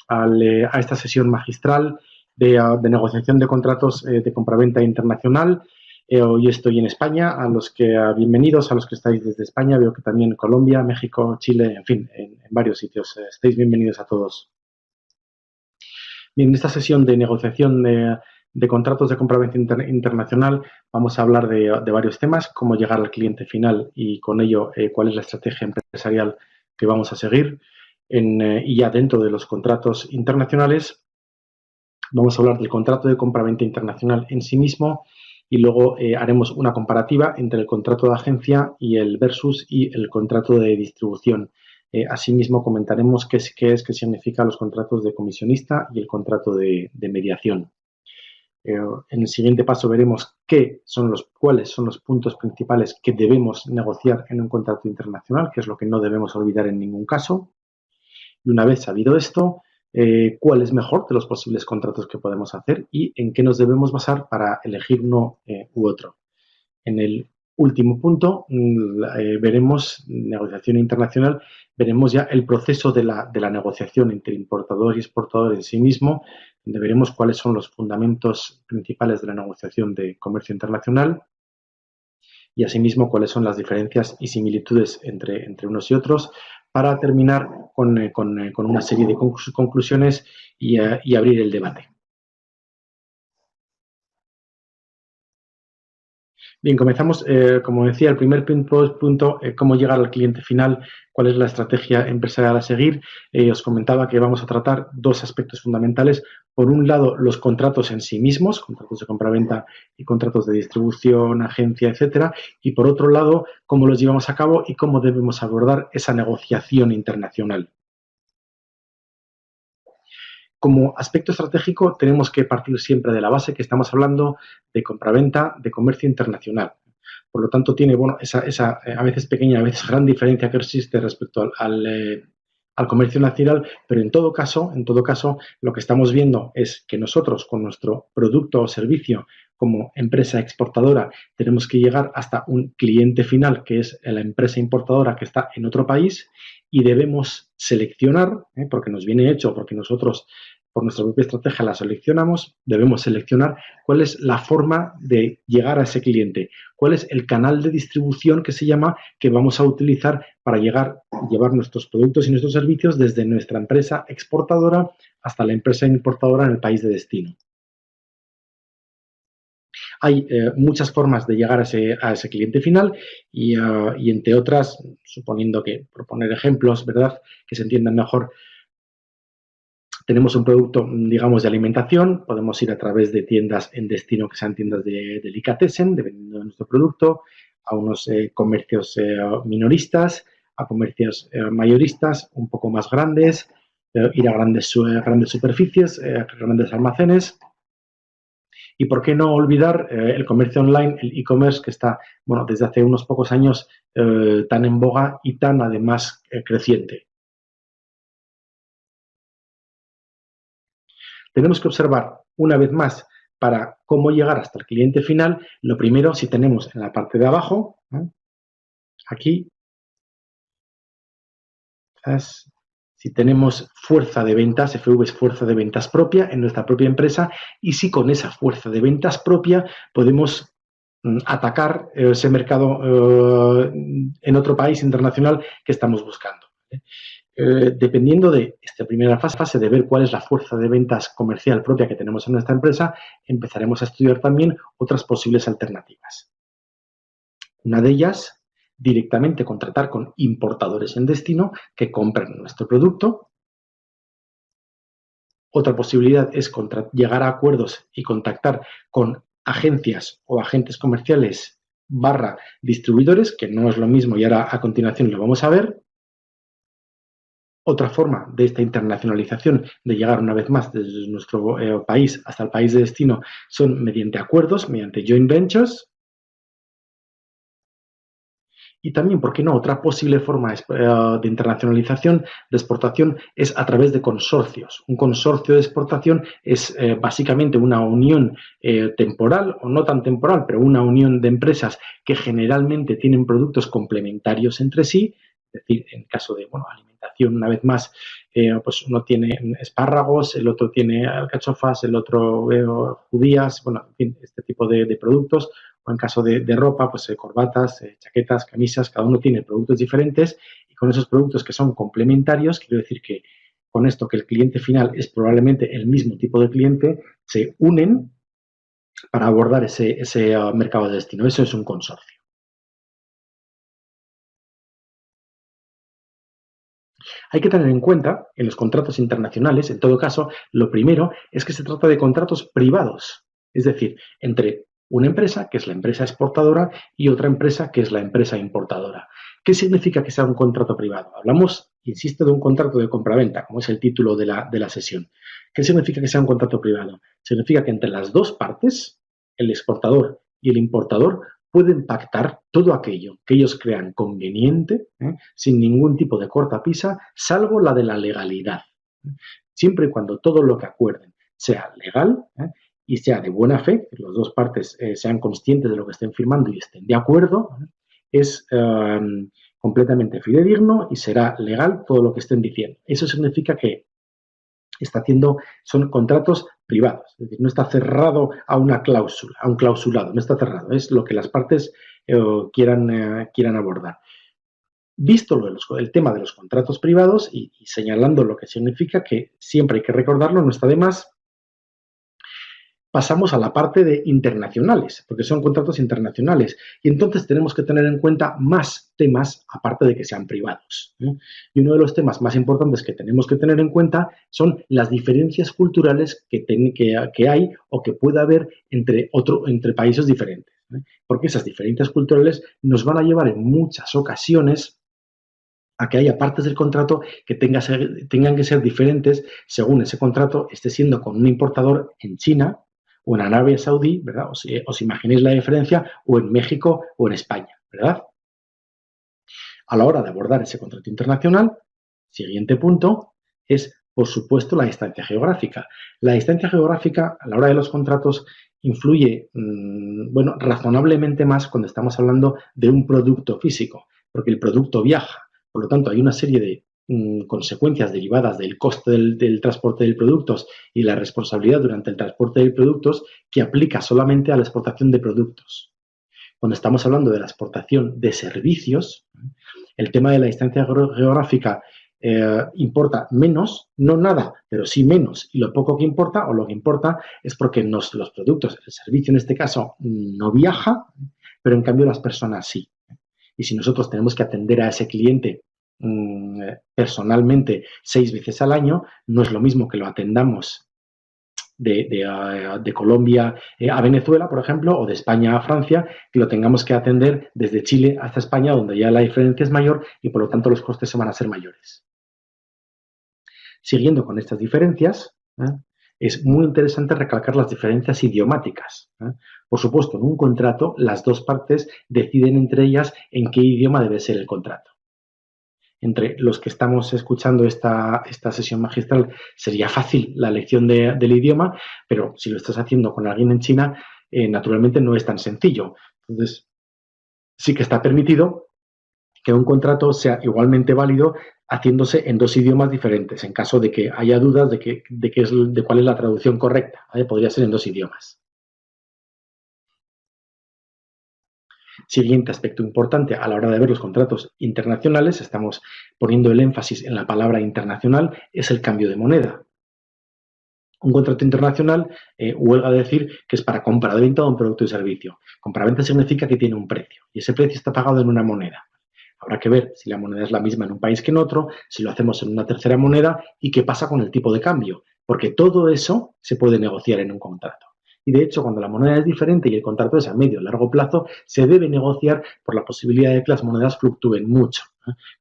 a esta sesión magistral de negociación de contratos de compraventa internacional. Hoy estoy en España. Bienvenidos a los que estáis desde España. Veo que también Colombia, México, Chile, en fin, en varios sitios. Estáis bienvenidos a todos. Bien, en esta sesión de negociación de contratos de compraventa internacional vamos a hablar de varios temas, cómo llegar al cliente final y con ello cuál es la estrategia empresarial que vamos a seguir. Y ya dentro de los contratos internacionales vamos a hablar del contrato de compraventa internacional en sí mismo y luego haremos una comparativa entre el contrato de agencia y el contrato de distribución. Asimismo, comentaremos qué significan los contratos de comisionista y el contrato de mediación. En el siguiente paso veremos cuáles son los puntos principales que debemos negociar en un contrato internacional, que es lo que no debemos olvidar en ningún caso. Y una vez sabido esto, cuál es mejor de los posibles contratos que podemos hacer y en qué nos debemos basar para elegir uno u otro. En el último punto veremos negociación internacional, veremos ya el proceso de la negociación entre importador y exportador en sí mismo, donde veremos cuáles son los fundamentos principales de la negociación de comercio internacional y asimismo cuáles son las diferencias y similitudes entre unos y otros, para terminar con una serie de conclusiones y abrir el debate. Bien, comenzamos, como decía, el primer punto, cómo llegar al cliente final, cuál es la estrategia empresarial a seguir. Os comentaba que vamos a tratar dos aspectos fundamentales. Por un lado, los contratos en sí mismos, contratos de compraventa y contratos de distribución, agencia, etcétera. Y por otro lado, cómo los llevamos a cabo y cómo debemos abordar esa negociación internacional. Como aspecto estratégico, tenemos que partir siempre de la base que estamos hablando de compraventa, de comercio internacional. Por lo tanto, tiene esa a veces pequeña, a veces gran diferencia que existe respecto al comercio nacional, pero en todo caso, lo que estamos viendo es que nosotros, con nuestro producto o servicio como empresa exportadora, tenemos que llegar hasta un cliente final, que es la empresa importadora que está en otro país, y debemos seleccionar, porque nos viene hecho, porque nosotros por nuestra propia estrategia la seleccionamos, debemos seleccionar cuál es la forma de llegar a ese cliente, cuál es el canal de distribución que se llama, que vamos a utilizar para llevar nuestros productos y nuestros servicios desde nuestra empresa exportadora hasta la empresa importadora en el país de destino. Hay muchas formas de llegar a ese cliente final y entre otras, suponiendo que, por poner ejemplos, ¿verdad?, que se entiendan mejor, tenemos un producto, digamos, de alimentación, podemos ir a través de tiendas en destino que sean tiendas de delicatessen, dependiendo de nuestro producto, a unos comercios minoristas, a comercios mayoristas un poco más grandes, ir a grandes superficies, grandes almacenes. Y por qué no olvidar el comercio online, el e-commerce, que está, desde hace unos pocos años tan en boga y tan, además, creciente. Tenemos que observar, una vez más, para cómo llegar hasta el cliente final, lo primero, si tenemos en la parte de abajo, aquí, si tenemos fuerza de ventas, FV es fuerza de ventas propia en nuestra propia empresa, y si con esa fuerza de ventas propia podemos atacar ese mercado en otro país internacional que estamos buscando. Dependiendo de esta primera fase de ver cuál es la fuerza de ventas comercial propia que tenemos en nuestra empresa, empezaremos a estudiar también otras posibles alternativas. Una de ellas, directamente contratar con importadores en destino que compren nuestro producto. Otra posibilidad es llegar a acuerdos y contactar con agencias o agentes comerciales / distribuidores, que no es lo mismo y ahora a continuación lo vamos a ver. Otra forma de esta internacionalización, de llegar una vez más desde nuestro país hasta el país de destino, son mediante acuerdos, mediante joint ventures. Y también, ¿por qué no? Otra posible forma de internacionalización, de exportación, es a través de consorcios. Un consorcio de exportación es básicamente una unión temporal, o no tan temporal, pero una unión de empresas que generalmente tienen productos complementarios entre sí. Es decir, en caso de alimentación, una vez más, pues uno tiene espárragos, el otro tiene alcachofas, el otro judías, bueno, en fin, este tipo de productos. O en caso de ropa, pues corbatas, chaquetas, camisas, cada uno tiene productos diferentes y con esos productos que son complementarios, quiero decir que con esto que el cliente final es probablemente el mismo tipo de cliente, se unen para abordar ese mercado de destino. Eso es un consorcio. Hay que tener en cuenta, en los contratos internacionales, en todo caso, lo primero es que se trata de contratos privados, es decir, entre una empresa, que es la empresa exportadora, y otra empresa, que es la empresa importadora. ¿Qué significa que sea un contrato privado? Hablamos, insisto, de un contrato de compraventa, como es el título de la sesión. ¿Qué significa que sea un contrato privado? Significa que entre las dos partes, el exportador y el importador, pueden pactar todo aquello que ellos crean conveniente, sin ningún tipo de cortapisa, salvo la de la legalidad. Siempre y cuando todo lo que acuerden sea legal y sea de buena fe, que las dos partes sean conscientes de lo que estén firmando y estén de acuerdo, es completamente fidedigno y será legal todo lo que estén diciendo. Eso significa que son contratos privados, es decir, no está cerrado a una cláusula, a un clausulado, no está cerrado, es lo que las partes quieran abordar. Visto el tema de los contratos privados y señalando lo que significa, que siempre hay que recordarlo, no está de más, pasamos a la parte de internacionales, porque son contratos internacionales. Y entonces tenemos que tener en cuenta más temas, aparte de que sean privados. Y uno de los temas más importantes que tenemos que tener en cuenta son las diferencias culturales que hay o que pueda haber entre países diferentes. Porque esas diferencias culturales nos van a llevar en muchas ocasiones a que haya partes del contrato que tengan que ser diferentes según ese contrato esté siendo con un importador en China o en Arabia Saudí, ¿verdad? Os imaginéis la diferencia, o en México o en España, ¿verdad? A la hora de abordar ese contrato internacional, siguiente punto, es, por supuesto, la distancia geográfica. La distancia geográfica, a la hora de los contratos, influye, bueno, razonablemente más cuando estamos hablando de un producto físico, porque el producto viaja. Por lo tanto, hay una serie de consecuencias derivadas del coste del transporte de productos y la responsabilidad durante el transporte de productos que aplica solamente a la exportación de productos. Cuando estamos hablando de la exportación de servicios, el tema de la distancia geográfica importa menos, no nada, pero sí menos. Y lo poco que importa, o lo que importa, es porque los productos, el servicio en este caso, no viaja, pero en cambio las personas sí. Y si nosotros tenemos que atender a ese cliente personalmente 6 veces al año, no es lo mismo que lo atendamos de Colombia a Venezuela, por ejemplo, o de España a Francia, que lo tengamos que atender desde Chile hasta España, donde ya la diferencia es mayor y por lo tanto los costes se van a ser mayores. Siguiendo con estas diferencias, es muy interesante recalcar las diferencias idiomáticas. Por supuesto, en un contrato, las dos partes deciden entre ellas en qué idioma debe ser el contrato. Entre los que estamos escuchando esta sesión magistral sería fácil la elección del idioma, pero si lo estás haciendo con alguien en China, naturalmente no es tan sencillo. Entonces, sí que está permitido que un contrato sea igualmente válido haciéndose en dos idiomas diferentes, en caso de que haya dudas de cuál es la traducción correcta. Podría ser en dos idiomas. Siguiente aspecto importante a la hora de ver los contratos internacionales, estamos poniendo el énfasis en la palabra internacional, es el cambio de moneda. Un contrato internacional huelga decir que es para compra-venta de un producto y servicio. Compra-venta significa que tiene un precio y ese precio está pagado en una moneda. Habrá que ver si la moneda es la misma en un país que en otro, si lo hacemos en una tercera moneda y qué pasa con el tipo de cambio, porque todo eso se puede negociar en un contrato. Y de hecho, cuando la moneda es diferente y el contrato es a medio o largo plazo, se debe negociar por la posibilidad de que las monedas fluctúen mucho.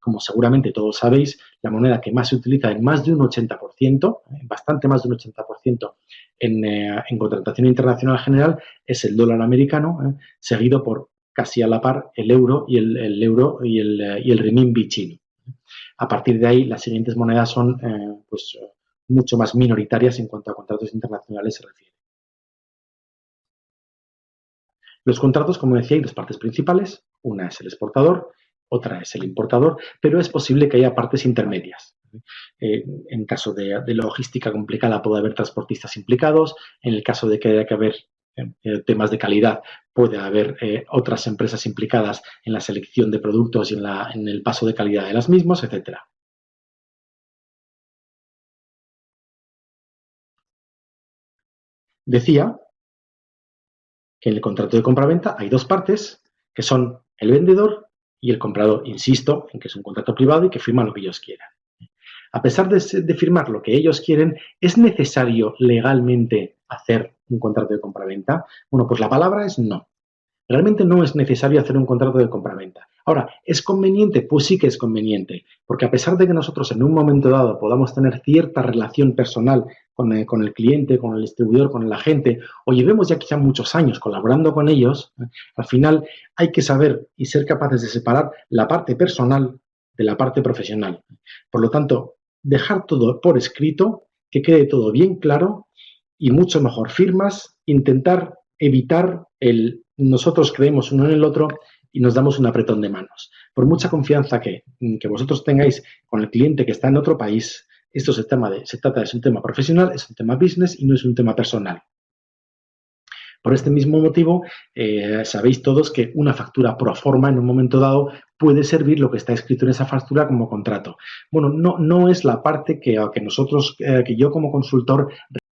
Como seguramente todos sabéis, la moneda que más se utiliza en más de un 80%, bastante más de un 80% en contratación internacional general, es el dólar americano, seguido por casi a la par el euro y el renminbi chino. A partir de ahí, las siguientes monedas son mucho más minoritarias en cuanto a contratos internacionales se refiere. Los contratos, como decía, hay dos partes principales. Una es el exportador, otra es el importador, pero es posible que haya partes intermedias. En caso de logística complicada puede haber transportistas implicados. En el caso de que haya que haber temas de calidad, puede haber otras empresas implicadas en la selección de productos y en el paso de calidad de las mismas, etcétera. Decía que en el contrato de compraventa hay dos partes, que son el vendedor y el comprador. Insisto en que es un contrato privado y que firman lo que ellos quieran. A pesar de firmar lo que ellos quieren, ¿es necesario legalmente hacer un contrato de compraventa? Bueno, pues la palabra es no. Realmente no es necesario hacer un contrato de compraventa. Ahora, ¿es conveniente? Pues sí que es conveniente, porque a pesar de que nosotros en un momento dado podamos tener cierta relación personal con el cliente, con el distribuidor, con el agente, o llevemos ya quizá muchos años colaborando con ellos, al final hay que saber y ser capaces de separar la parte personal de la parte profesional. Por lo tanto, dejar todo por escrito, que quede todo bien claro y mucho mejor firmas, intentar evitar nosotros creemos uno en el otro y nos damos un apretón de manos. Por mucha confianza que vosotros tengáis con el cliente que está en otro país, esto se trata de un tema profesional, es un tema business y no es un tema personal. Por este mismo motivo, sabéis todos que una factura pro forma en un momento dado puede servir lo que está escrito en esa factura como contrato. Bueno, no es la parte que yo como consultor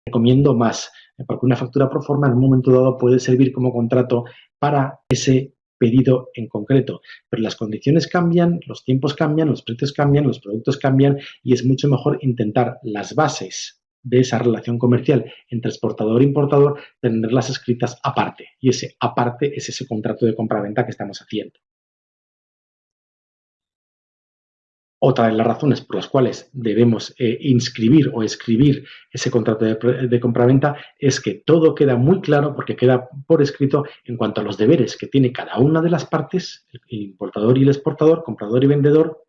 recomiendo más, porque una factura pro forma en un momento dado puede servir como contrato para ese pedido en concreto, pero las condiciones cambian, los tiempos cambian, los precios cambian, los productos cambian y es mucho mejor intentar las bases de esa relación comercial entre exportador e importador, tenerlas escritas aparte y ese aparte es ese contrato de compraventa que estamos haciendo. Otra de las razones por las cuales debemos inscribir o escribir ese contrato de compraventa es que todo queda muy claro porque queda por escrito en cuanto a los deberes que tiene cada una de las partes, el importador y el exportador, comprador y vendedor,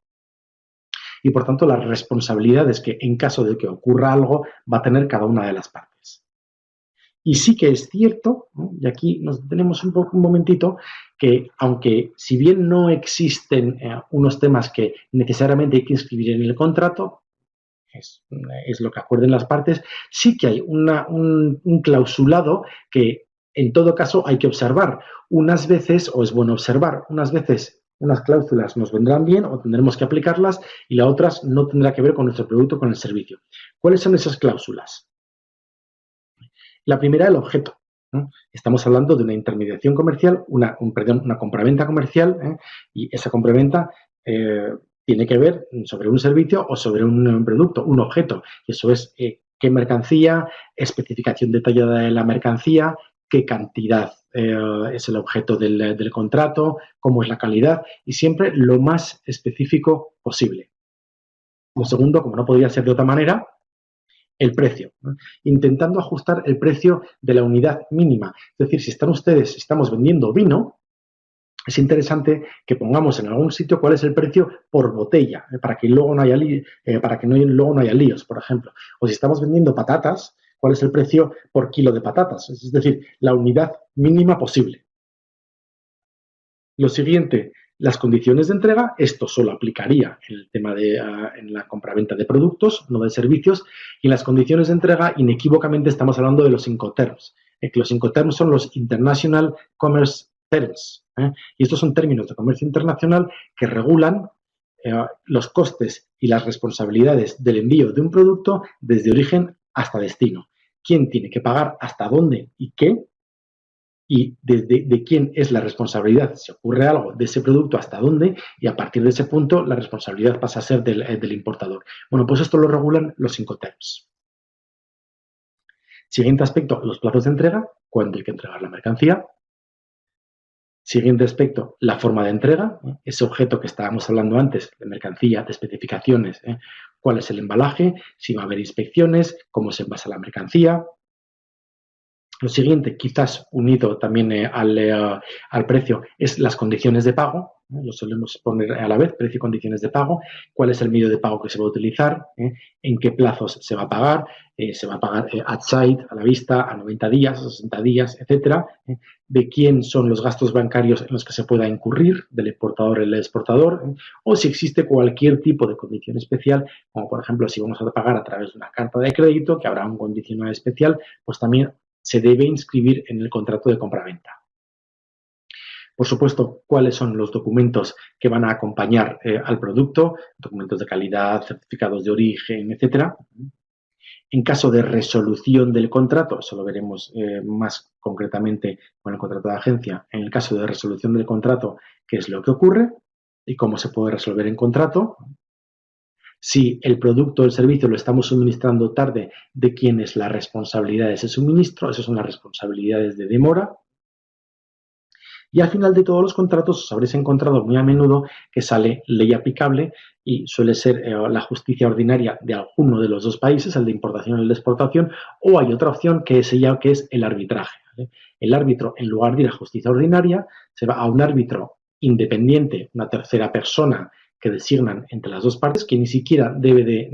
y por tanto las responsabilidades que en caso de que ocurra algo va a tener cada una de las partes. Y sí que es cierto, ¿no? Y aquí nos detenemos un momentito, que aunque si bien no existen unos temas que necesariamente hay que inscribir en el contrato, es lo que acuerden las partes, sí que hay un clausulado que en todo caso hay que observar. Unas veces, o es bueno observar, unas veces unas cláusulas nos vendrán bien o tendremos que aplicarlas y las otras no tendrá que ver con nuestro producto o con el servicio. ¿Cuáles son esas cláusulas? La primera, el objeto. Estamos hablando de una intermediación comercial, una compraventa comercial, y esa compraventa tiene que ver sobre un servicio o sobre un producto, un objeto. Y eso es qué mercancía, especificación detallada de la mercancía, qué cantidad es el objeto del contrato, cómo es la calidad y siempre lo más específico posible. Lo segundo, como no podría ser de otra manera, el precio, ¿no? Intentando ajustar el precio de la unidad mínima. Es decir, si estamos vendiendo vino, es interesante que pongamos en algún sitio cuál es el precio por botella, para que luego no haya líos, por ejemplo. O si estamos vendiendo patatas, cuál es el precio por kilo de patatas, es decir, la unidad mínima posible. Lo siguiente, las condiciones de entrega, esto solo aplicaría en el tema en la compraventa de productos, no de servicios, y en las condiciones de entrega, inequívocamente estamos hablando de los Incoterms. Que los Incoterms son los International Commerce Terms, y estos son términos de comercio internacional que regulan los costes y las responsabilidades del envío de un producto desde origen hasta destino. ¿Quién tiene que pagar, hasta dónde y qué? Y de quién es la responsabilidad, si ocurre algo, de ese producto hasta dónde, y a partir de ese punto la responsabilidad pasa a ser del importador. Bueno, pues esto lo regulan los Incoterms. Siguiente aspecto, los plazos de entrega, cuándo hay que entregar la mercancía. Siguiente aspecto, la forma de entrega, ese objeto que estábamos hablando antes, de mercancía, de especificaciones, cuál es el embalaje, si va a haber inspecciones, cómo se envasa la mercancía. Lo siguiente, quizás unido también al precio, es las condiciones de pago. Lo solemos poner a la vez, precio y condiciones de pago, cuál es el medio de pago que se va a utilizar, en qué plazos se va a pagar, at site, a la vista, a 90 días, a 60 días, etcétera, de quién son los gastos bancarios en los que se pueda incurrir, del importador y el exportador, o si existe cualquier tipo de condición especial, como por ejemplo si vamos a pagar a través de una carta de crédito, que habrá un condicional especial, pues también se debe inscribir en el contrato de compraventa. Por supuesto, cuáles son los documentos que van a acompañar al producto, documentos de calidad, certificados de origen, etcétera. En caso de resolución del contrato, eso lo veremos más concretamente con el contrato de agencia, en el caso de resolución del contrato, qué es lo que ocurre y cómo se puede resolver en contrato. Si el producto o el servicio lo estamos suministrando tarde, ¿de quién es la responsabilidad de ese suministro? Esas son las responsabilidades de demora. Y al final de todos los contratos os habréis encontrado muy a menudo que sale ley aplicable y suele ser la justicia ordinaria de alguno de los dos países, el de importación y el de exportación, o hay otra opción que es el arbitraje. ¿Vale? El árbitro, en lugar de ir a justicia ordinaria, se va a un árbitro independiente, una tercera persona que designan entre las dos partes, que ni siquiera debe de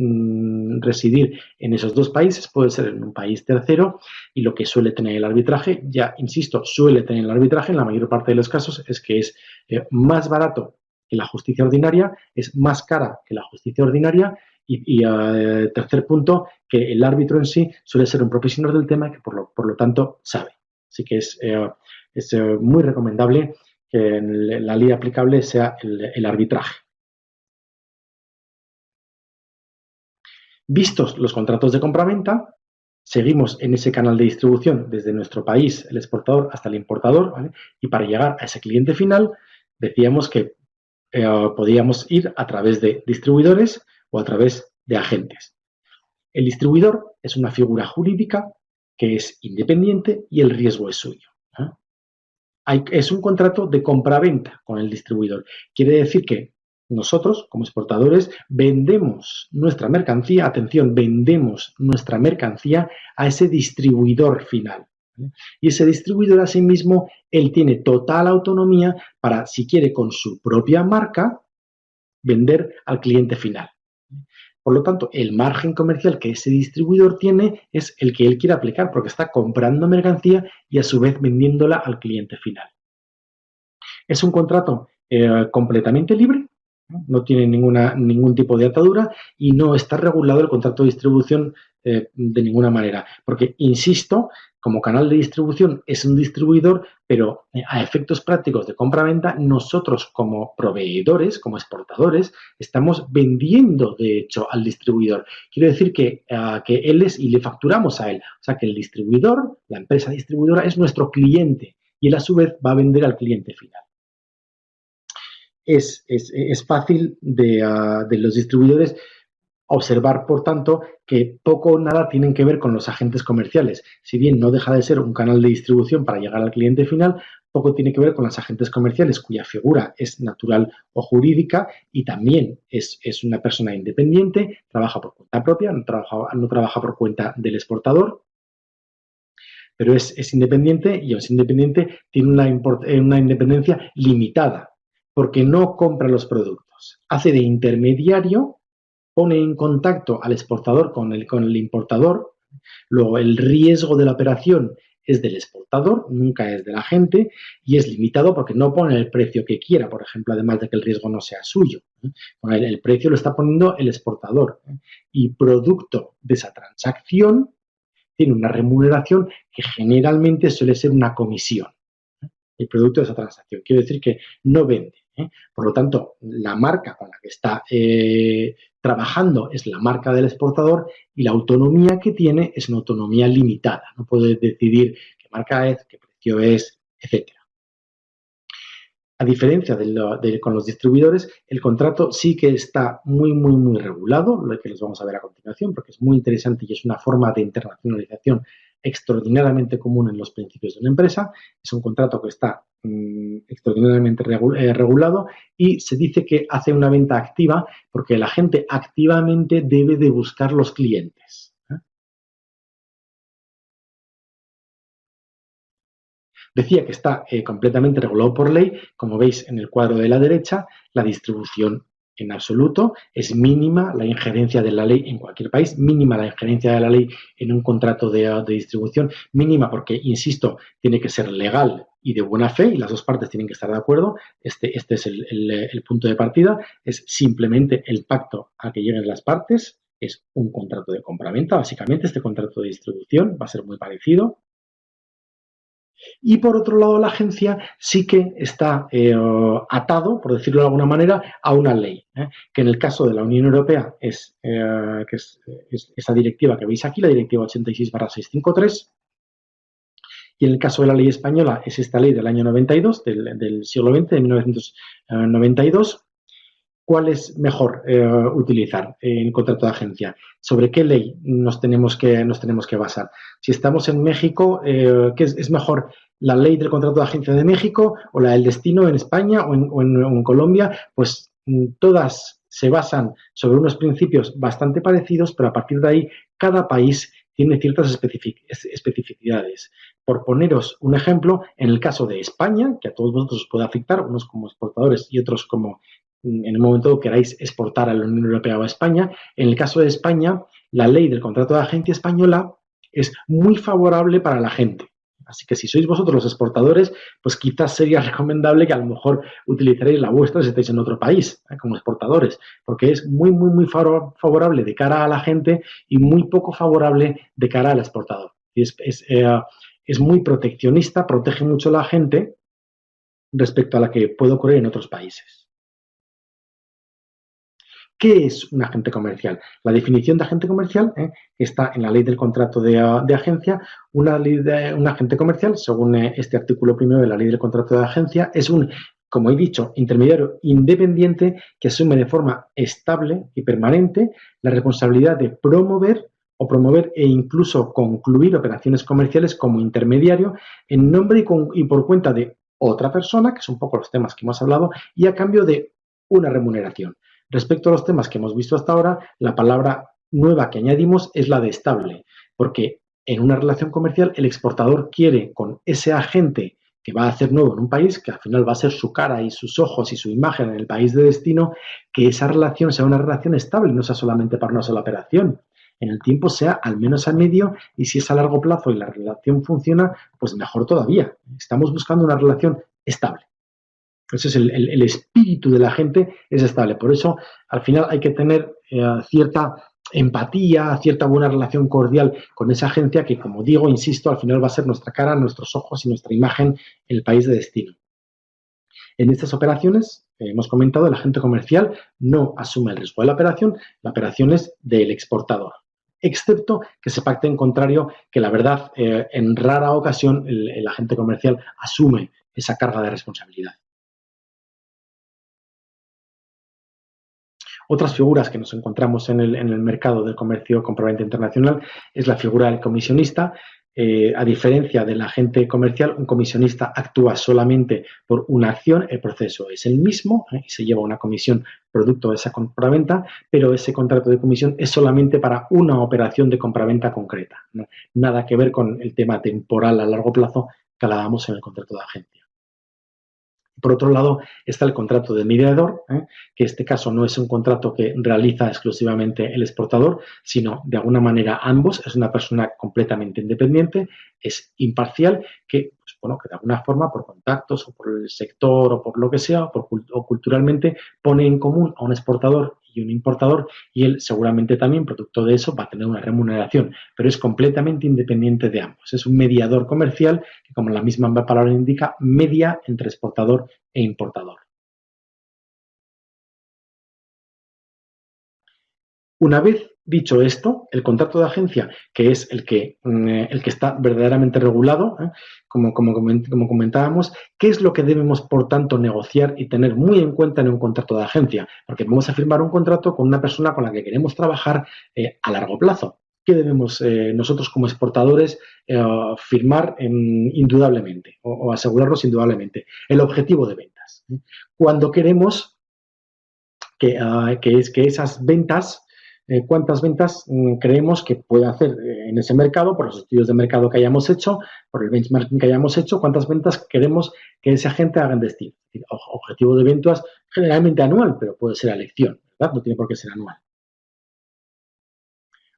residir en esos dos países, puede ser en un país tercero, y lo que suele tener el arbitraje, ya insisto, suele tener el arbitraje en la mayor parte de los casos, es que es más barato que la justicia ordinaria, es más cara que la justicia ordinaria, y tercer punto, que el árbitro en sí suele ser un profesional del tema que por lo tanto sabe. Así que es muy recomendable que la ley aplicable sea el arbitraje. Vistos los contratos de compraventa, seguimos en ese canal de distribución desde nuestro país, el exportador, hasta el importador, ¿vale? Y para llegar a ese cliente final, decíamos que podíamos ir a través de distribuidores o a través de agentes. El distribuidor es una figura jurídica que es independiente y el riesgo es suyo. Es un contrato de compraventa con el distribuidor. Quiere decir que nosotros, como exportadores, vendemos nuestra mercancía, atención, vendemos nuestra mercancía a ese distribuidor final. ¿Vale? Y ese distribuidor, asimismo, él tiene total autonomía para, si quiere, con su propia marca, vender al cliente final. Por lo tanto, el margen comercial que ese distribuidor tiene es el que él quiere aplicar, porque está comprando mercancía y a su vez vendiéndola al cliente final. Es un contrato completamente libre, no tiene ningún tipo de atadura y no está regulado el contrato de distribución de ninguna manera. Porque, insisto, como canal de distribución es un distribuidor, pero a efectos prácticos de compra-venta, nosotros como proveedores, como exportadores, estamos vendiendo, de hecho, al distribuidor. Quiero decir que él es y le facturamos a él. O sea, que el distribuidor, la empresa distribuidora, es nuestro cliente y él a su vez va a vender al cliente final. Es fácil de los distribuidores observar, por tanto, que poco o nada tienen que ver con los agentes comerciales. Si bien no deja de ser un canal de distribución para llegar al cliente final, poco tiene que ver con los agentes comerciales, cuya figura es natural o jurídica y también es una persona independiente, trabaja por cuenta propia, no trabaja por cuenta del exportador, pero es independiente y es independiente, tiene una independencia limitada, porque no compra los productos. Hace de intermediario, pone en contacto al exportador con el importador, luego el riesgo de la operación es del exportador, nunca es del agente, y es limitado porque no pone el precio que quiera, por ejemplo, además de que el riesgo no sea suyo. El precio lo está poniendo el exportador. Y producto de esa transacción tiene una remuneración que generalmente suele ser una comisión. El producto de esa transacción. Quiero decir que no vende. Por lo tanto, la marca con la que está trabajando es la marca del exportador y la autonomía que tiene es una autonomía limitada. No puede decidir qué marca es, qué precio es, etc. A diferencia con los distribuidores, el contrato sí que está muy, muy, muy regulado, lo que les vamos a ver a continuación, porque es muy interesante y es una forma de internacionalización extraordinariamente común en los principios de una empresa. Es un contrato que está extraordinariamente regulado y se dice que hace una venta activa porque la gente activamente debe de buscar los clientes. Decía que está completamente regulado por ley. Como veis en el cuadro de la derecha, la distribución en absoluto es mínima la injerencia de la ley en cualquier país, mínima la injerencia de la ley en un contrato de distribución, mínima porque, insisto, tiene que ser legal y de buena fe y las dos partes tienen que estar de acuerdo. Este es el punto de partida, es simplemente el pacto a que lleguen las partes, es un contrato de compraventa, básicamente este contrato de distribución va a ser muy parecido. Y por otro lado, la agencia sí que está atado, por decirlo de alguna manera, a una ley, que en el caso de la Unión Europea es esa directiva que veis aquí, la directiva 86/653, y en el caso de la ley española es esta ley del año 92, del siglo XX, de 1992. ¿Cuál es mejor utilizar en contrato de agencia? ¿Sobre qué ley nos tenemos que basar? Si estamos en México, ¿qué es mejor? ¿La ley del contrato de agencia de México o la del destino en España o en Colombia? Pues todas se basan sobre unos principios bastante parecidos, pero a partir de ahí cada país tiene ciertas especificidades. Por poneros un ejemplo, en el caso de España, que a todos vosotros os puede afectar, unos como exportadores y otros como en el momento que queráis exportar a la Unión Europea o a España. En el caso de España, la ley del contrato de agencia española es muy favorable para la gente. Así que si sois vosotros los exportadores, pues quizás sería recomendable que a lo mejor utilizaréis la vuestra si estáis en otro país, como exportadores, porque es muy, muy, muy favorable de cara a la gente y muy poco favorable de cara al exportador. Es muy proteccionista, protege mucho a la gente respecto a la que puede ocurrir en otros países. ¿Qué es un agente comercial? La definición de agente comercial está en la ley del contrato de agencia. Un agente comercial, según este artículo primero de la ley del contrato de agencia, es un, como he dicho, intermediario independiente que asume de forma estable y permanente la responsabilidad de promover e incluso concluir operaciones comerciales como intermediario en nombre y por cuenta de otra persona, que son un poco los temas que hemos hablado, y a cambio de una remuneración. Respecto a los temas que hemos visto hasta ahora, la palabra nueva que añadimos es la de estable, porque en una relación comercial el exportador quiere con ese agente que va a hacer nuevo en un país, que al final va a ser su cara y sus ojos y su imagen en el país de destino, que esa relación sea una relación estable, no sea solamente para una sola operación. En el tiempo sea al menos a medio y si es a largo plazo y la relación funciona, pues mejor todavía. Estamos buscando una relación estable. Ese es el espíritu de la gente, es estable. Por eso, al final hay que tener cierta empatía, cierta buena relación cordial con esa agencia que, como digo, insisto, al final va a ser nuestra cara, nuestros ojos y nuestra imagen en el país de destino. En estas operaciones, hemos comentado, el agente comercial no asume el riesgo de la operación es del exportador, excepto que se pacte en contrario, que la verdad, en rara ocasión, el agente comercial asume esa carga de responsabilidad. Otras figuras que nos encontramos en el mercado del comercio compraventa internacional es la figura del comisionista. A diferencia del agente comercial, un comisionista actúa solamente por una acción, el proceso es el mismo y se lleva una comisión producto de esa compraventa, pero ese contrato de comisión es solamente para una operación de compraventa concreta, ¿no? Nada que ver con el tema temporal a largo plazo que hablábamos en el contrato de agencia. Por otro lado, está el contrato de mediador, que en este caso no es un contrato que realiza exclusivamente el exportador, sino de alguna manera ambos. Es una persona completamente independiente, es imparcial, que, pues, bueno, que de alguna forma, por contactos o por el sector o por lo que sea, o culturalmente, pone en común a un exportador y un importador y él seguramente también, producto de eso, va a tener una remuneración, pero es completamente independiente de ambos. Es un mediador comercial que, como la misma palabra indica, media entre exportador e importador. Una vez dicho esto, el contrato de agencia, que es el que está verdaderamente regulado, como comentábamos, ¿qué es lo que debemos, por tanto, negociar y tener muy en cuenta en un contrato de agencia? Porque vamos a firmar un contrato con una persona con la que queremos trabajar a largo plazo. ¿Qué debemos nosotros como exportadores firmar indudablemente o asegurarnos indudablemente? El objetivo de ventas. Cuando queremos que esas ventas cuántas ventas creemos que puede hacer en ese mercado, por los estudios de mercado que hayamos hecho, por el benchmarking que hayamos hecho, cuántas ventas queremos que esa gente haga en destino. Objetivo de ventas generalmente anual, pero puede ser a elección, ¿verdad? No tiene por qué ser anual.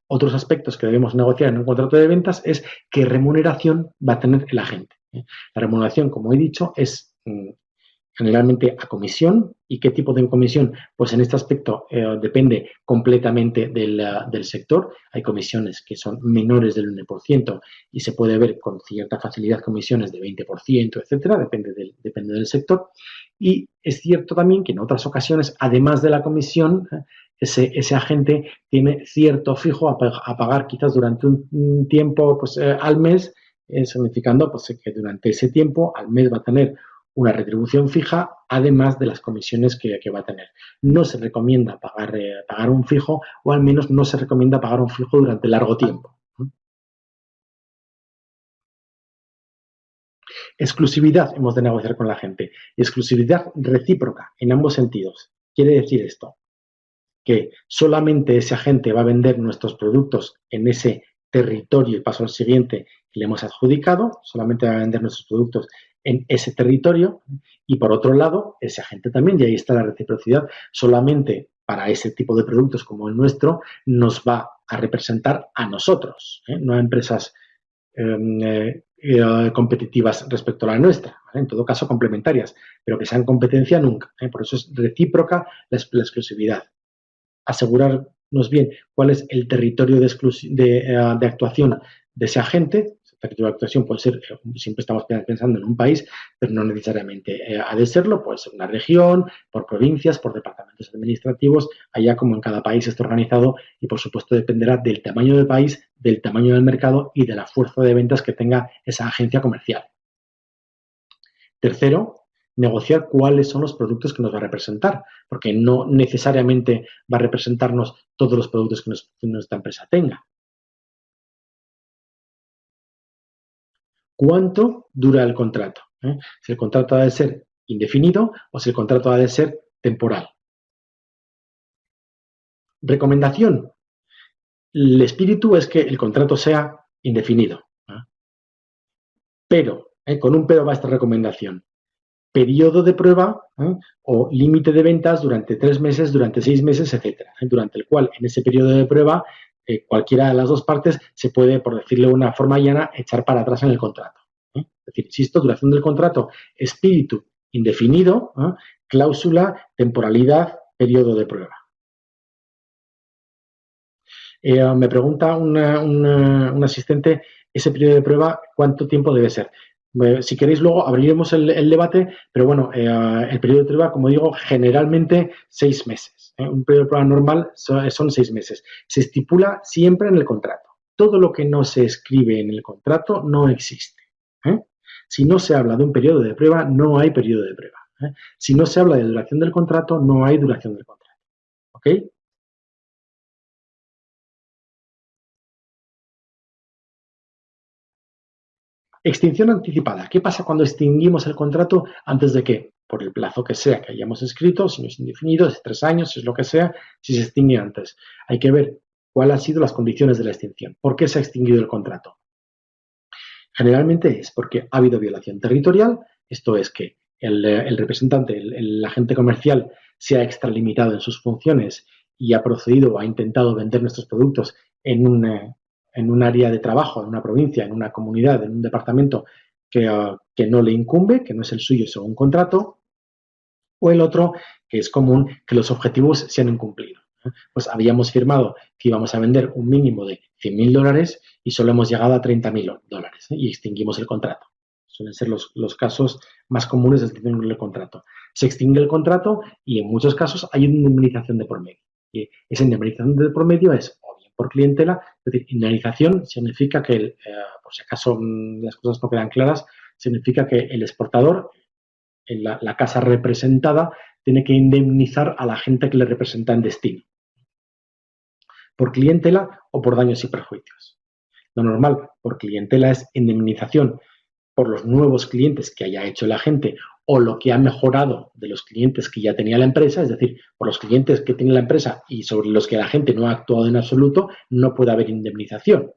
Otros aspectos que debemos negociar en un contrato de ventas es qué remuneración va a tener el agente. La remuneración, como he dicho, es generalmente a comisión. ¿Y qué tipo de comisión? Pues en este aspecto depende completamente del sector. Hay comisiones que son menores del 1% y se puede ver con cierta facilidad comisiones de 20%, etcétera, depende del sector. Y es cierto también que en otras ocasiones, además de la comisión, ese agente tiene cierto fijo a pagar quizás durante un tiempo pues, al mes, significando pues, que durante ese tiempo al mes va a tener una retribución fija, además de las comisiones que va a tener. No se recomienda pagar un fijo, o al menos no se recomienda pagar un fijo durante largo tiempo. Exclusividad hemos de negociar con la gente. Exclusividad recíproca en ambos sentidos. Quiere decir esto, que solamente ese agente va a vender nuestros productos en ese territorio, y paso al siguiente, que le hemos adjudicado, solamente va a vender nuestros productos en ese territorio, y por otro lado, ese agente también, y ahí está la reciprocidad, solamente para ese tipo de productos como el nuestro, nos va a representar a nosotros, no a empresas competitivas respecto a la nuestra, ¿vale? En todo caso complementarias, pero que sean competencia nunca, por eso es recíproca la exclusividad. Asegurarnos bien cuál es el territorio de actuación de ese agente. El territorio de actuación puede ser, siempre estamos pensando en un país, pero no necesariamente ha de serlo, puede ser una región, por provincias, por departamentos administrativos, allá como en cada país está organizado, y por supuesto dependerá del tamaño del país, del tamaño del mercado y de la fuerza de ventas que tenga esa agencia comercial. Tercero, negociar cuáles son los productos que nos va a representar, porque no necesariamente va a representarnos todos los productos que nuestra empresa tenga. ¿Cuánto dura el contrato? Si el contrato ha de ser indefinido o si el contrato ha de ser temporal. Recomendación. El espíritu es que el contrato sea indefinido. Pero, con un pero va esta recomendación. Periodo de prueba o límite de ventas durante 3 meses, durante 6 meses, etcétera, durante el cual en ese periodo de prueba cualquiera de las dos partes se puede, por decirlo de una forma llana, echar para atrás en el contrato. Es decir, insisto, duración del contrato, espíritu indefinido, cláusula, temporalidad, periodo de prueba. Me pregunta un asistente, ese periodo de prueba, ¿cuánto tiempo debe ser? Si queréis luego abriremos el debate, pero bueno, el periodo de prueba, como digo, generalmente 6 meses. Un periodo de prueba normal son 6 meses. Se estipula siempre en el contrato. Todo lo que no se escribe en el contrato no existe. Si no se habla de un periodo de prueba, no hay periodo de prueba. Si no se habla de duración del contrato, no hay duración del contrato. ¿Ok? Extinción anticipada. ¿Qué pasa cuando extinguimos el contrato antes de que, por el plazo que sea que hayamos escrito, si no es indefinido, es 3 años, si es lo que sea, si se extingue antes? Hay que ver cuáles han sido las condiciones de la extinción. ¿Por qué se ha extinguido el contrato? Generalmente es porque ha habido violación territorial, esto es que el representante, el agente comercial, se ha extralimitado en sus funciones y ha procedido o ha intentado vender nuestros productos en un área de trabajo, en una provincia, en una comunidad, en un departamento que no le incumbe, que no es el suyo según contrato, o el otro, que es común, que los objetivos se han incumplido. Pues habíamos firmado que íbamos a vender un mínimo de $100.000 y solo hemos llegado a $30.000 y extinguimos el contrato. Suelen ser los casos más comunes de extinguir el contrato. Se extingue el contrato y en muchos casos hay una indemnización de por medio. Y esa indemnización de por medio es o bien por clientela, es decir, indemnización significa que, por si acaso las cosas no quedan claras, significa que el exportador, la casa representada, tiene que indemnizar a la gente que le representa en destino, por clientela o por daños y perjuicios. Lo normal por clientela es indemnización por los nuevos clientes que haya hecho el agente o lo que ha mejorado de los clientes que ya tenía la empresa, es decir, por los clientes que tiene la empresa y sobre los que la gente no ha actuado en absoluto, no puede haber indemnización.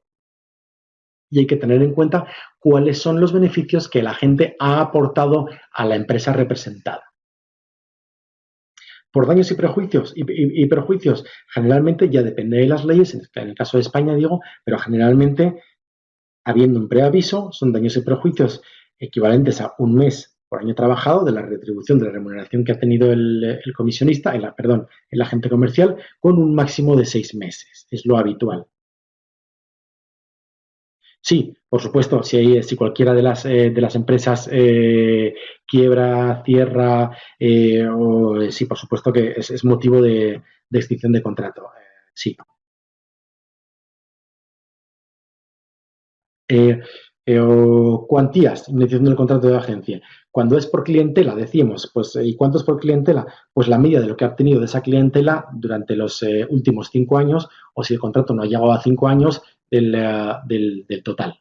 Y hay que tener en cuenta cuáles son los beneficios que la gente ha aportado a la empresa representada. Por daños y prejuicios, y perjuicios, generalmente ya depende de las leyes, en el caso de España digo, pero generalmente, habiendo un preaviso, son daños y perjuicios equivalentes a un mes por año trabajado de la retribución de la remuneración que ha tenido el comisionista, el agente comercial, con un máximo de 6 meses. Es lo habitual. Sí, por supuesto, si cualquiera de las empresas quiebra, cierra, sí, por supuesto que es motivo de extinción de contrato. Sí. Cuantías, indemnización del contrato de agencia. Cuando es por clientela, decíamos, pues, ¿y cuánto es por clientela? Pues la media de lo que ha obtenido de esa clientela durante los últimos 5 años, o si el contrato no ha llegado a 5 años, del total.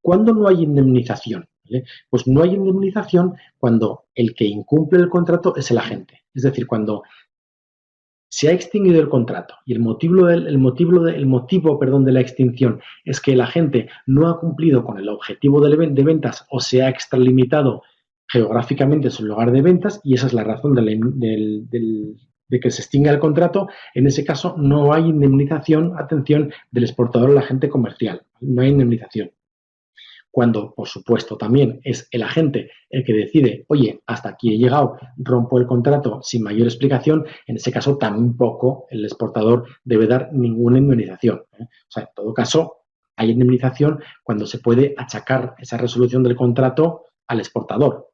¿Cuándo no hay indemnización? ¿Vale? Pues no hay indemnización cuando el que incumple el contrato es el agente. Es decir, cuando se ha extinguido el contrato y el motivo de la extinción es que el agente no ha cumplido con el objetivo de ventas o se ha extralimitado geográficamente su lugar de ventas, y esa es la razón de que se extinga el contrato. En ese caso no hay indemnización, atención, del exportador al agente comercial. No hay indemnización. Cuando, por supuesto, también es el agente el que decide, oye, hasta aquí he llegado, rompo el contrato sin mayor explicación, en ese caso tampoco el exportador debe dar ninguna indemnización. O sea, en todo caso, hay indemnización cuando se puede achacar esa resolución del contrato al exportador.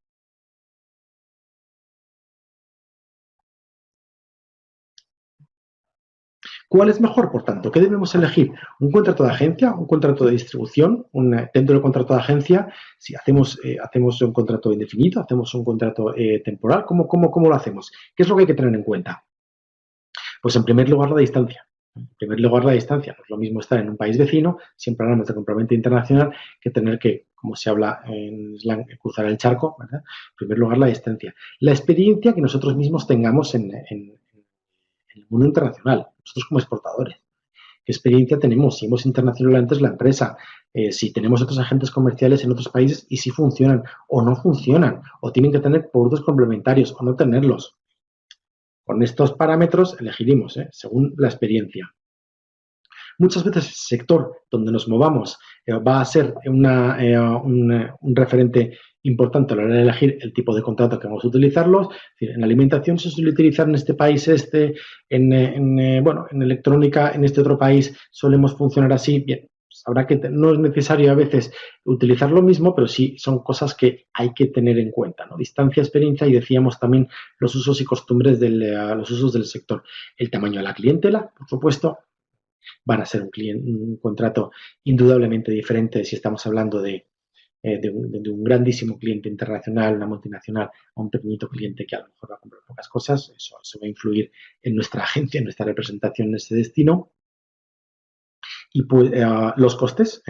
¿Cuál es mejor, por tanto? ¿Qué debemos elegir? ¿Un contrato de agencia? ¿Un contrato de distribución? Dentro del contrato de agencia, si hacemos un contrato indefinido, hacemos un contrato temporal, ¿cómo lo hacemos? ¿Qué es lo que hay que tener en cuenta? Pues en primer lugar la distancia. En primer lugar la distancia. No es lo mismo estar en un país vecino, siempre hablamos de compraventa internacional, que tener que, como se habla en slang, cruzar el charco, ¿verdad? En primer lugar la distancia. La experiencia que nosotros mismos tengamos en el mundo internacional, nosotros como exportadores. ¿Qué experiencia tenemos? Si hemos internacionalizado antes la empresa, si tenemos otros agentes comerciales en otros países y si funcionan o no funcionan, o tienen que tener productos complementarios o no tenerlos. Con estos parámetros elegiremos, según la experiencia. Muchas veces el sector donde nos movamos va a ser un referente importante a la hora de elegir el tipo de contrato que vamos a utilizarlos. Es decir, en alimentación se suele utilizar en este país en electrónica en este otro país solemos funcionar así. Bien, pues habrá que, no es necesario a veces utilizar lo mismo, pero sí son cosas que hay que tener en cuenta, ¿no? Distancia, experiencia y decíamos también los usos y costumbres los usos del sector. El tamaño de la clientela, por supuesto, van a ser un contrato indudablemente diferente si estamos hablando de un grandísimo cliente internacional, una multinacional, a un pequeñito cliente que a lo mejor va a comprar pocas cosas. Eso va a influir en nuestra agencia, en nuestra representación en ese destino. Y pues, los costes,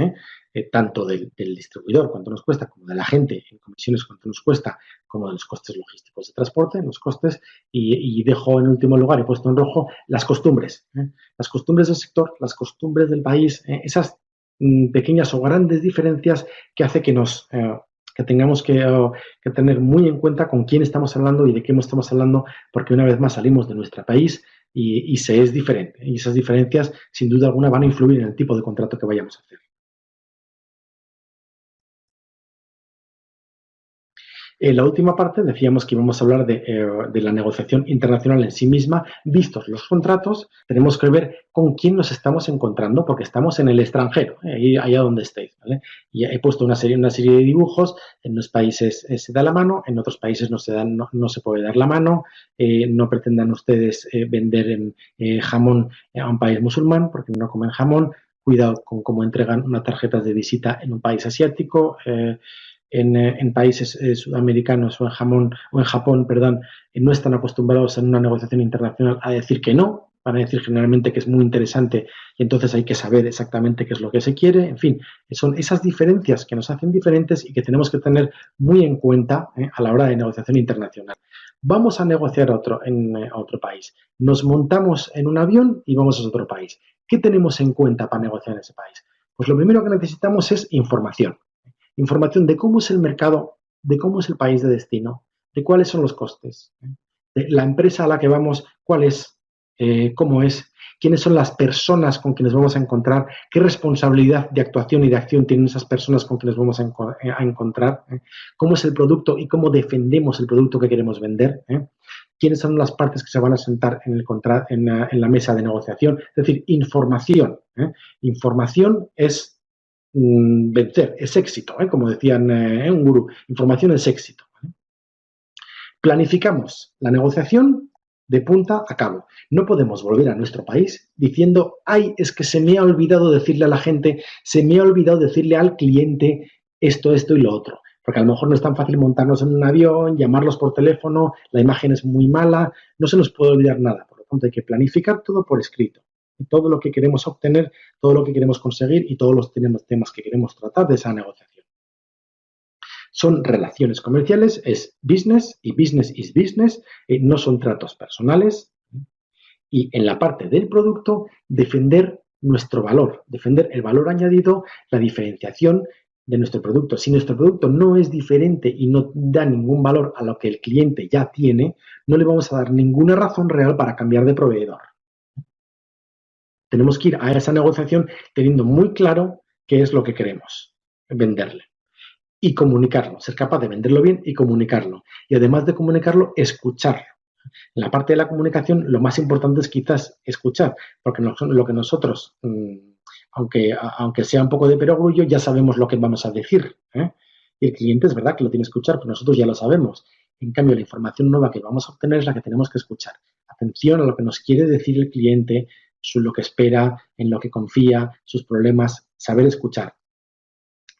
tanto del distribuidor, cuánto nos cuesta, como de la gente, en comisiones, cuánto nos cuesta, como de los costes logísticos de transporte, los costes, y dejo en último lugar, he puesto en rojo, las costumbres. Las costumbres del sector, las costumbres del país, esas pequeñas o grandes diferencias que hace que tengamos que tener muy en cuenta con quién estamos hablando y de qué estamos hablando, porque una vez más salimos de nuestro país y se es diferente. Y esas diferencias, sin duda alguna, van a influir en el tipo de contrato que vayamos a hacer. En la última parte decíamos que íbamos a hablar de la negociación internacional en sí misma. Vistos los contratos, tenemos que ver con quién nos estamos encontrando, porque estamos en el extranjero, allá donde estéis, ¿vale? Y he puesto una serie de dibujos. En unos países se da la mano, en otros países no se puede dar la mano. No pretendan ustedes vender jamón a un país musulmán, porque no comen jamón. Cuidado con cómo entregan unas tarjetas de visita en un país asiático. En países sudamericanos o en Japón, perdón, no están acostumbrados en una negociación internacional a decir que no. van a decir generalmente que es muy interesante y entonces hay que saber exactamente qué es lo que se quiere. En fin, son esas diferencias que nos hacen diferentes y que tenemos que tener muy en cuenta a la hora de negociación internacional. Vamos a negociar a otro país. Nos montamos en un avión y vamos a otro país. ¿Qué tenemos en cuenta para negociar en ese país? Pues lo primero que necesitamos es información. Información de cómo es el mercado, de cómo es el país de destino, de cuáles son los costes, de la empresa a la que vamos, cuál es, cómo es, quiénes son las personas con quienes vamos a encontrar, qué responsabilidad de actuación y de acción tienen esas personas con quienes vamos a encontrar, cómo es el producto y cómo defendemos el producto que queremos vender, quiénes son las partes que se van a sentar en la mesa de negociación. Es decir, información. Información es vencer, es éxito, como decían un gurú, información es éxito. Planificamos la negociación de punta a cabo. No podemos volver a nuestro país diciendo, ay, es que se me ha olvidado decirle a la gente, se me ha olvidado decirle al cliente esto y lo otro. Porque a lo mejor no es tan fácil montarnos en un avión, llamarlos por teléfono, la imagen es muy mala, no se nos puede olvidar nada. Por lo tanto, hay que planificar todo por escrito. Todo lo que queremos obtener, todo lo que queremos conseguir y todos los temas que queremos tratar de esa negociación. Son relaciones comerciales, es business y business is business, no son tratos personales. Y en la parte del producto, defender nuestro valor, defender el valor añadido, la diferenciación de nuestro producto. Si nuestro producto no es diferente y no da ningún valor a lo que el cliente ya tiene, no le vamos a dar ninguna razón real para cambiar de proveedor. Tenemos que ir a esa negociación teniendo muy claro qué es lo que queremos venderle. Y comunicarlo, ser capaz de venderlo bien y comunicarlo. Y además de comunicarlo, escucharlo. En la parte de la comunicación, lo más importante es quizás escuchar, porque lo que nosotros, aunque sea un poco de perogrullo, ya sabemos lo que vamos a decir. Y el cliente es verdad que lo tiene que escuchar, pero nosotros ya lo sabemos. En cambio, la información nueva que vamos a obtener es la que tenemos que escuchar. Atención a lo que nos quiere decir el cliente, lo que espera, en lo que confía, sus problemas, saber escuchar.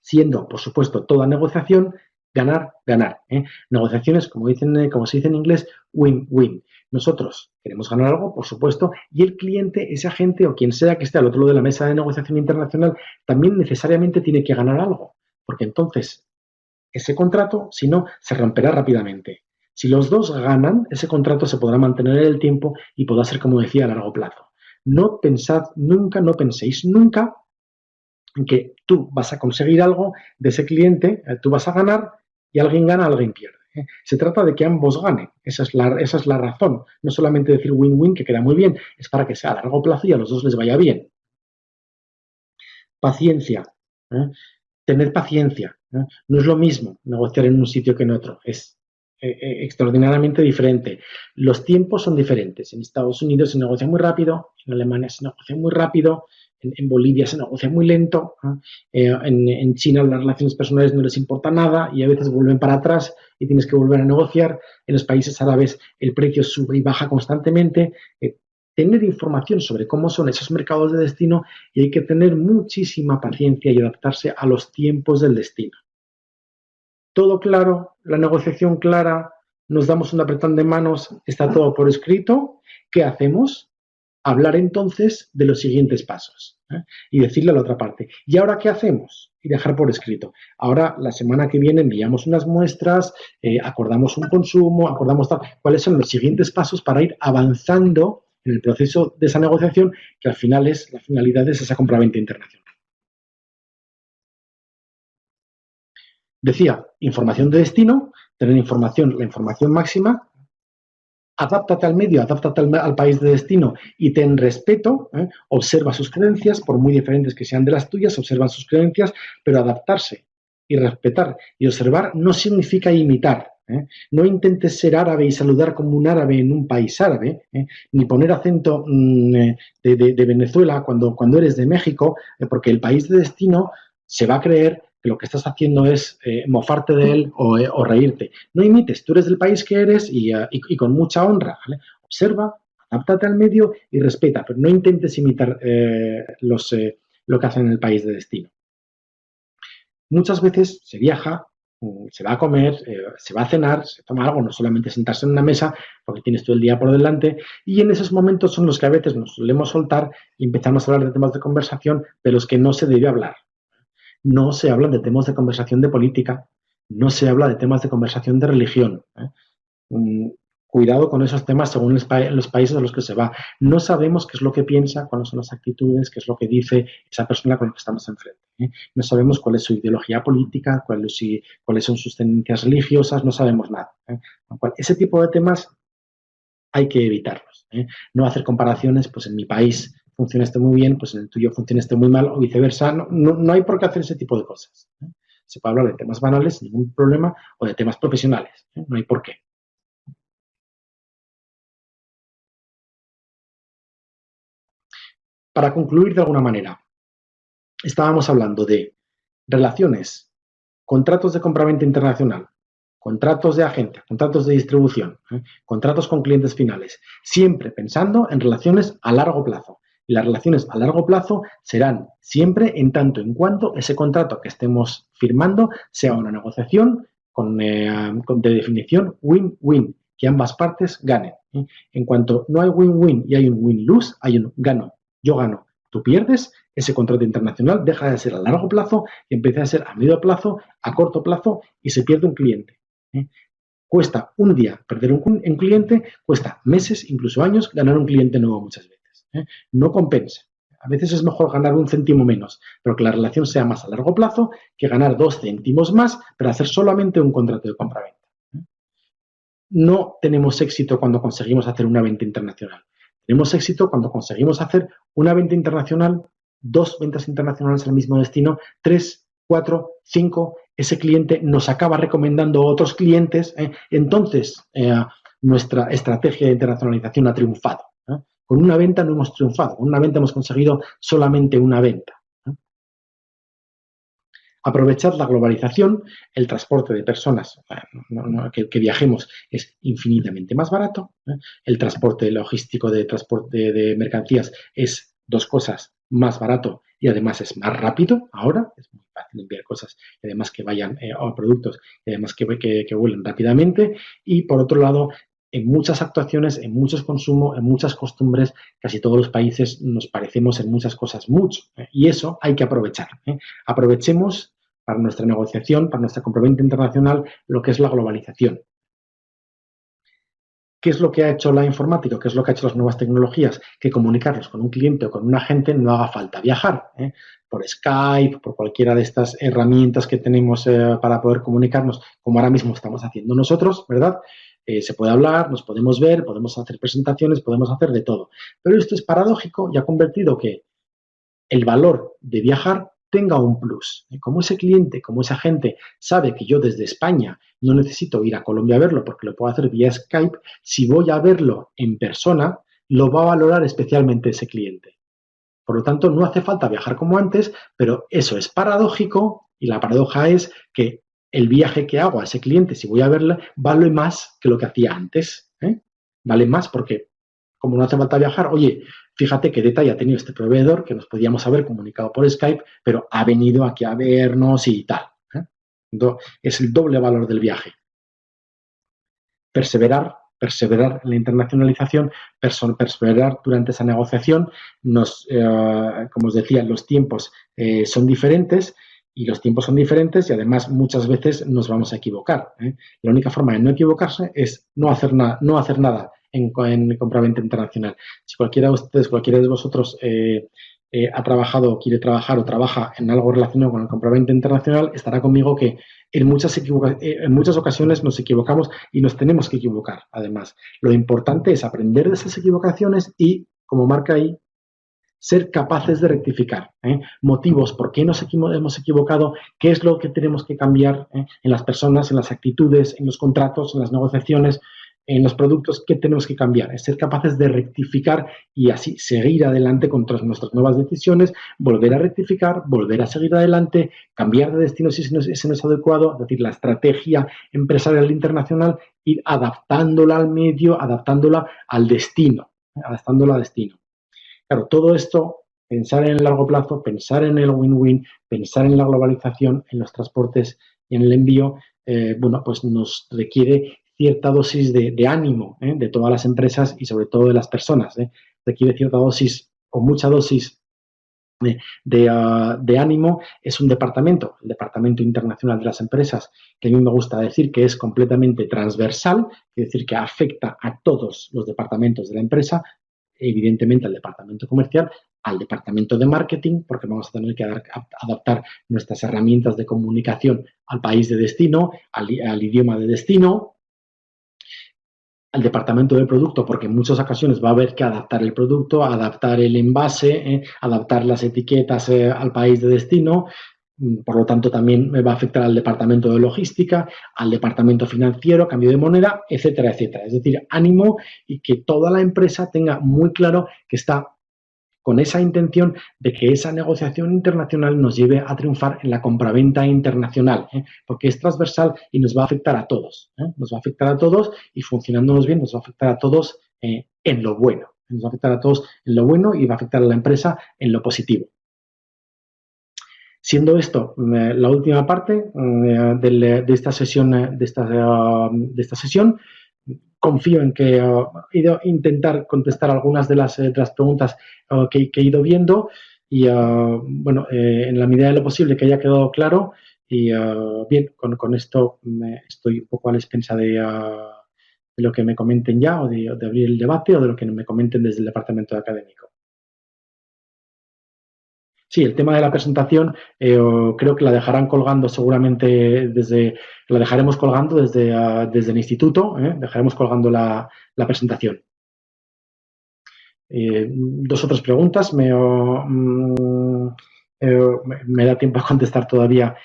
Siendo, por supuesto, toda negociación ganar, ganar. Negociaciones, como se dice en inglés, win-win. Nosotros queremos ganar algo, por supuesto, y el cliente, ese agente o quien sea que esté al otro lado de la mesa de negociación internacional, también necesariamente tiene que ganar algo, porque entonces ese contrato, si no, se romperá rápidamente. Si los dos ganan, ese contrato se podrá mantener en el tiempo y podrá ser, como decía, a largo plazo. No penséis nunca en que tú vas a conseguir algo de ese cliente, tú vas a ganar y alguien gana, alguien pierde. Se trata de que ambos ganen, esa es la razón. No solamente decir win-win, que queda muy bien, es para que sea a largo plazo y a los dos les vaya bien. Paciencia, tener paciencia. No es lo mismo negociar en un sitio que en otro, es extraordinariamente diferente. Los tiempos son diferentes. En Estados Unidos se negocia muy rápido, en Alemania se negocia muy rápido, en Bolivia se negocia muy lento, en China las relaciones personales no les importa nada y a veces vuelven para atrás y tienes que volver a negociar. En los países árabes el precio sube y baja constantemente. Tener información sobre cómo son esos mercados de destino y hay que tener muchísima paciencia y adaptarse a los tiempos del destino. Todo claro, la negociación clara, nos damos un apretón de manos, está todo por escrito. ¿Qué hacemos? Hablar entonces de los siguientes pasos y decirle a la otra parte, ¿y ahora qué hacemos? Y dejar por escrito. Ahora, la semana que viene enviamos unas muestras, acordamos un consumo, acordamos tal. ¿Cuáles son los siguientes pasos para ir avanzando en el proceso de esa negociación que al final la finalidad es esa compraventa internacional? Decía, información de destino, tener la información máxima, adáptate al medio, adáptate al país de destino y ten respeto, observa sus creencias, por muy diferentes que sean de las tuyas, observan sus creencias, pero adaptarse y respetar y observar no significa imitar. No intentes ser árabe y saludar como un árabe en un país árabe, ni poner acento de Venezuela cuando eres de México, porque el país de destino se va a creer que lo que estás haciendo es mofarte de él o reírte. No imites, tú eres del país que eres y con mucha honra. ¿Vale? Observa, adáptate al medio y respeta, pero no intentes imitar lo que hacen en el país de destino. Muchas veces se viaja se va a comer, se va a cenar, se toma algo, no solamente sentarse en una mesa porque tienes todo el día por delante, y en esos momentos son los que a veces nos solemos soltar y empezamos a hablar de temas de conversación de los que no se debe hablar. No se habla de temas de conversación de política, no se habla de temas de conversación de religión. Cuidado con esos temas según los países a los que se va. No sabemos qué es lo que piensa, cuáles son las actitudes, qué es lo que dice esa persona con la que estamos enfrente. No sabemos cuál es su ideología política, cuáles son sus tendencias religiosas, no sabemos nada. Ese tipo de temas hay que evitarlos. No hacer comparaciones, pues en mi país funciona esto muy bien, pues en el tuyo funciona esto muy mal o viceversa. No hay por qué hacer ese tipo de cosas. Se puede hablar de temas banales sin ningún problema o de temas profesionales. No hay por qué. Para concluir de alguna manera, estábamos hablando de relaciones, contratos de compraventa internacional, contratos de agente, contratos de distribución, contratos con clientes finales, siempre pensando en relaciones a largo plazo. Y las relaciones a largo plazo serán siempre en tanto en cuanto ese contrato que estemos firmando sea una negociación de definición win-win, que ambas partes ganen. En cuanto no hay win-win y hay un win-lose, hay un gano, yo gano, tú pierdes, ese contrato internacional deja de ser a largo plazo y empieza a ser a medio plazo, a corto plazo y se pierde un cliente. Cuesta un día perder un cliente, cuesta meses, incluso años, ganar un cliente nuevo muchas veces. No compensa. A veces es mejor ganar un céntimo menos, pero que la relación sea más a largo plazo que ganar 2 céntimos más, pero hacer solamente un contrato de compra-venta. No tenemos éxito cuando conseguimos hacer una venta internacional. Tenemos éxito cuando conseguimos hacer una venta internacional, 2 ventas internacionales al mismo destino, 3, 4, 5, ese cliente nos acaba recomendando a otros clientes, entonces nuestra estrategia de internacionalización ha triunfado. Con una venta no hemos triunfado, con una venta hemos conseguido solamente una venta. Aprovechar la globalización, el transporte de personas, que viajemos es infinitamente más barato, el transporte logístico de transporte de mercancías es 2 cosas más barato y además es más rápido ahora, es muy fácil enviar cosas y además que vayan a productos y además que vuelen rápidamente y por otro lado en muchas actuaciones, en muchos consumos, en muchas costumbres, casi todos los países nos parecemos en muchas cosas mucho. Y eso hay que aprovechar. Aprovechemos para nuestra negociación, para nuestra compraventa internacional, lo que es la globalización. ¿Qué es lo que ha hecho la informática? ¿Qué es lo que ha hecho las nuevas tecnologías? Que comunicarnos con un cliente o con un agente no haga falta viajar. Por Skype, por cualquiera de estas herramientas que tenemos para poder comunicarnos, como ahora mismo estamos haciendo nosotros, ¿verdad? Se puede hablar, nos podemos ver, podemos hacer presentaciones, podemos hacer de todo. Pero esto es paradójico y ha convertido que el valor de viajar tenga un plus. Como ese cliente, como esa gente sabe que yo desde España no necesito ir a Colombia a verlo porque lo puedo hacer vía Skype, si voy a verlo en persona, lo va a valorar especialmente ese cliente. Por lo tanto, no hace falta viajar como antes, pero eso es paradójico y la paradoja es que el viaje que hago a ese cliente, si voy a verlo, vale más que lo que hacía antes. Vale más porque, como no hace falta viajar, oye, fíjate qué detalle ha tenido este proveedor que nos podíamos haber comunicado por Skype, pero ha venido aquí a vernos y tal. Entonces, es el doble valor del viaje. Perseverar en la internacionalización, perseverar durante esa negociación. Como os decía, los tiempos son diferentes y los tiempos son diferentes y además muchas veces nos vamos a equivocar. La única forma de no equivocarse es no hacer nada en compraventa internacional. Si cualquiera de ustedes, cualquiera de vosotros ha trabajado o quiere trabajar o trabaja en algo relacionado con el compraventa internacional, estará conmigo que en muchas ocasiones nos equivocamos y nos tenemos que equivocar, además. Lo importante es aprender de esas equivocaciones y, como marca ahí, ser capaces de rectificar. Motivos, por qué nos hemos equivocado, qué es lo que tenemos que cambiar en las personas, en las actitudes, en los contratos, en las negociaciones, en los productos, qué tenemos que cambiar. Es ser capaces de rectificar y así seguir adelante con todas nuestras nuevas decisiones, volver a rectificar, volver a seguir adelante, cambiar de destino si ese no es adecuado, es decir, la estrategia empresarial internacional, ir adaptándola al medio, adaptándola al destino, adaptándola al destino. Claro, todo esto, pensar en el largo plazo, pensar en el win-win, pensar en la globalización, en los transportes y en el envío, bueno, pues nos requiere cierta dosis de ánimo de todas las empresas y sobre todo de las personas. Requiere cierta dosis o mucha dosis de ánimo. Es un departamento, el Departamento Internacional de las Empresas, que a mí me gusta decir que es completamente transversal, es decir, que afecta a todos los departamentos de la empresa, evidentemente al departamento comercial, al departamento de marketing, porque vamos a tener que adaptar nuestras herramientas de comunicación al país de destino, al idioma de destino, al departamento de producto, porque en muchas ocasiones va a haber que adaptar el producto, adaptar el envase, adaptar las etiquetas al país de destino. Por lo tanto, también me va a afectar al departamento de logística, al departamento financiero, cambio de moneda, etcétera, etcétera. Es decir, ánimo y que toda la empresa tenga muy claro que está con esa intención de que esa negociación internacional nos lleve a triunfar en la compraventa internacional, porque es transversal y nos va a afectar a todos. Nos va a afectar a todos y funcionándonos bien nos va a afectar a todos en lo bueno. Nos va a afectar a todos en lo bueno y va a afectar a la empresa en lo positivo. Siendo esto la última parte de esta sesión, confío en que he ido a intentar contestar algunas de las preguntas que he ido viendo y, bueno, en la medida de lo posible que haya quedado claro y, bien, con esto estoy un poco a la expensa de lo que me comenten ya o de abrir el debate o de lo que me comenten desde el departamento académico. Sí, el tema de la presentación creo que la dejarán colgando seguramente la dejaremos colgando desde el instituto, dejaremos colgando la presentación. Dos o tres preguntas, me da tiempo a contestar todavía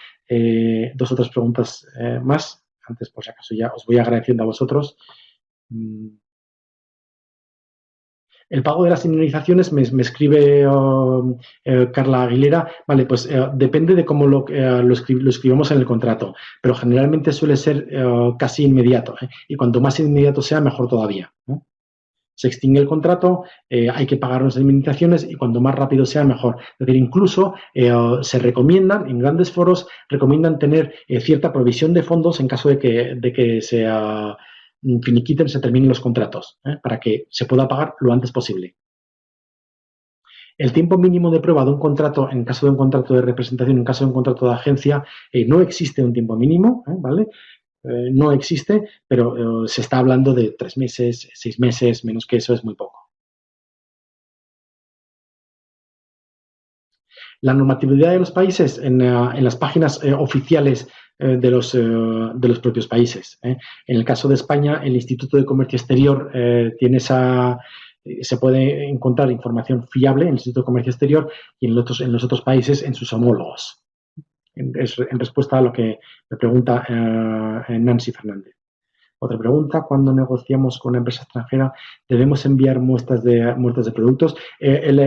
dos o tres preguntas más. Antes, por si acaso, ya os voy agradeciendo a vosotros. El pago de las indemnizaciones me escribe Carla Aguilera. Vale, pues depende de cómo lo escribimos en el contrato, pero generalmente suele ser casi inmediato, y cuanto más inmediato sea, mejor todavía. Se extingue el contrato, hay que pagar las indemnizaciones y cuanto más rápido sea, mejor. Es decir, incluso se recomiendan, en grandes foros, recomiendan tener cierta provisión de fondos en caso de que sea finiquiten, se terminen los contratos, para que se pueda pagar lo antes posible. El tiempo mínimo de prueba de un contrato, en caso de un contrato de representación, en caso de un contrato de agencia, no existe un tiempo mínimo, ¿vale? No existe, pero se está hablando de 3 meses, 6 meses, menos que eso es muy poco. La normatividad de los países en las páginas oficiales de los propios países. En el caso de España, el Instituto de Comercio Exterior tiene se puede encontrar información fiable en el Instituto de Comercio Exterior y en los otros países en sus homólogos. En respuesta a lo que me pregunta Nancy Fernández. Otra pregunta, ¿cuándo negociamos con una empresa extranjera debemos enviar muestras de productos?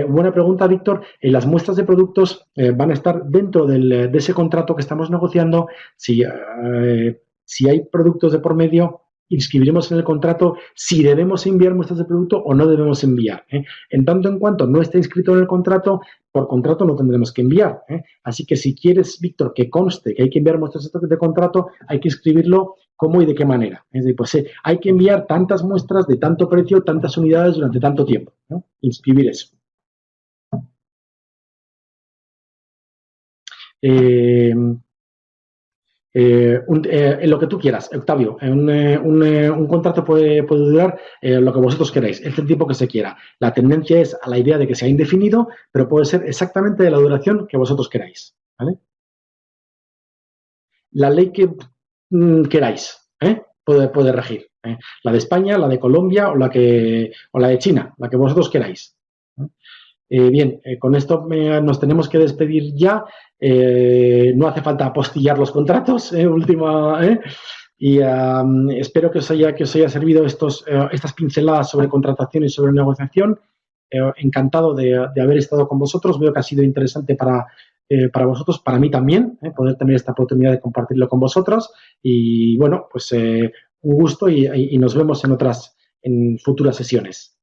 Buena pregunta, Víctor. Las muestras de productos van a estar dentro de ese contrato que estamos negociando. Si hay productos de por medio, inscribiremos en el contrato si debemos enviar muestras de producto o no debemos enviar. En tanto en cuanto no esté inscrito en el contrato, por contrato no tendremos que enviar. Así que si quieres, Víctor, que conste que hay que enviar muestras de contrato, hay que escribirlo cómo y de qué manera. Es decir, pues hay que enviar tantas muestras de tanto precio, tantas unidades durante tanto tiempo. Inscribir eso. Lo que tú quieras, Octavio. Un contrato puede durar lo que vosotros queráis, el tiempo que se quiera. La tendencia es a la idea de que sea indefinido, pero puede ser exactamente de la duración que vosotros queráis. ¿Vale? La ley que queráis puede regir. La de España, la de Colombia o la de China, la que vosotros queráis. Bien, con esto nos tenemos que despedir ya. No hace falta apostillar los contratos, y espero que os haya servido estas pinceladas sobre contratación y sobre negociación. Encantado de haber estado con vosotros. Veo que ha sido interesante para vosotros, para mí también, poder tener esta oportunidad de compartirlo con vosotros. Y bueno, pues un gusto y nos vemos en futuras sesiones.